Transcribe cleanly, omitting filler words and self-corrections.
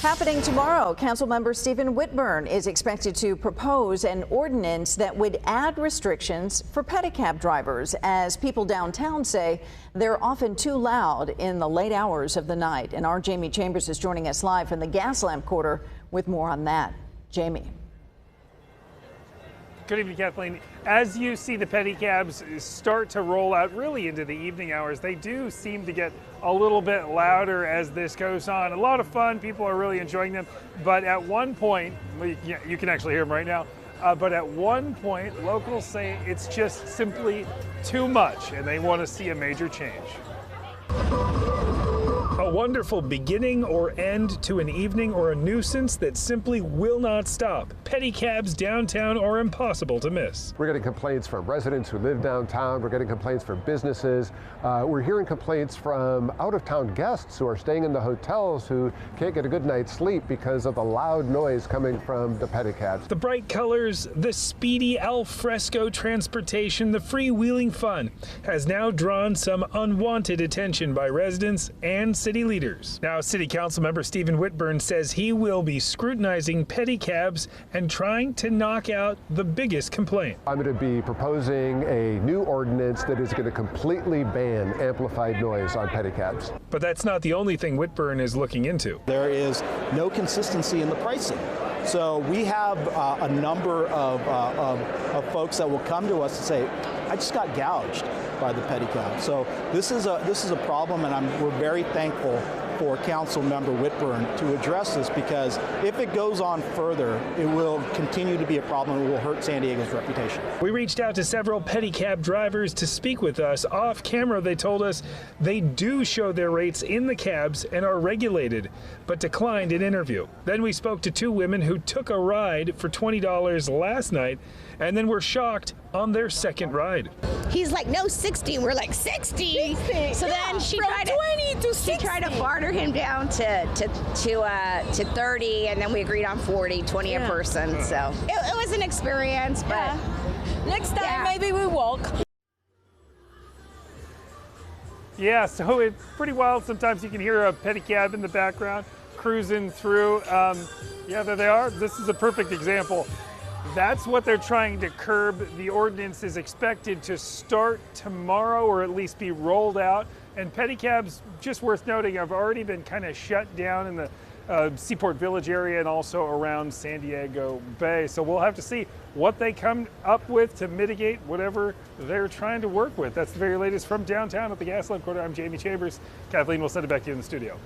Happening tomorrow, Councilmember Stephen Whitburn is expected to propose an ordinance that would add restrictions for pedicab drivers, as people downtown say they're often too loud in the late hours of the night. And our Jamie Chambers is joining us live from the Gaslamp Quarter with more on that. Jamie. Good evening, Kathleen. As you see the pedicabs start to roll out really into the evening hours, they do seem to get a little bit louder as this goes on. A lot of fun. People are really enjoying them. But at one point, you can actually hear them right now. But at one point, locals say it's just simply too much and they want to see a major change. A wonderful beginning or end to an evening or a nuisance that simply will not stop. Pedicabs downtown are impossible to miss. We're getting complaints from residents who live downtown. We're getting complaints from businesses. We're hearing complaints from out-of-town guests who are staying in the hotels who can't get a good night's sleep because of the loud noise coming from the pedicabs. The bright colors, the speedy al fresco transportation, the freewheeling fun has now drawn some unwanted attention by residents and city leaders. Now, City Council member Stephen Whitburn says he will be scrutinizing pedicabs and trying to knock out the biggest complaint. I'm going to be proposing a new ordinance that is going to completely ban amplified noise on pedicabs. But that's not the only thing Whitburn is looking into. There is no consistency in the pricing. So we have a number of folks that will come to us and say, I just got gouged by the pedicab. So this is a problem, and we're very thankful for Council Member Whitburn to address this, because if it goes on further, it will continue to be a problem and will hurt San Diego's reputation. We reached out to several pedicab drivers to speak with us. Off camera, they told us they do show their rates in the cabs and are regulated, but declined an interview. Then we spoke to two women who took a ride for $20 last night and then were shocked on their second ride. He's like, no, 60. And we're like, 60? So then she tried to barter him down to 30, and then we agreed on 40, 20 a person. So it was an experience, but next time maybe we walk. Yeah, so it's pretty wild. Sometimes you can hear a pedicab in the background cruising through. Yeah, there they are. This is a perfect example. That's what they're trying to curb. The ordinance is expected to start tomorrow, or at least be rolled out. And pedicabs, just worth noting, have already been kind of shut down in the Seaport Village area and also around San Diego Bay. So we'll have to see what they come up with to mitigate whatever they're trying to work with. That's the very latest from downtown at the Gaslamp Quarter. I'm Jamie Chambers. Kathleen, we'll send it back to you in the studio.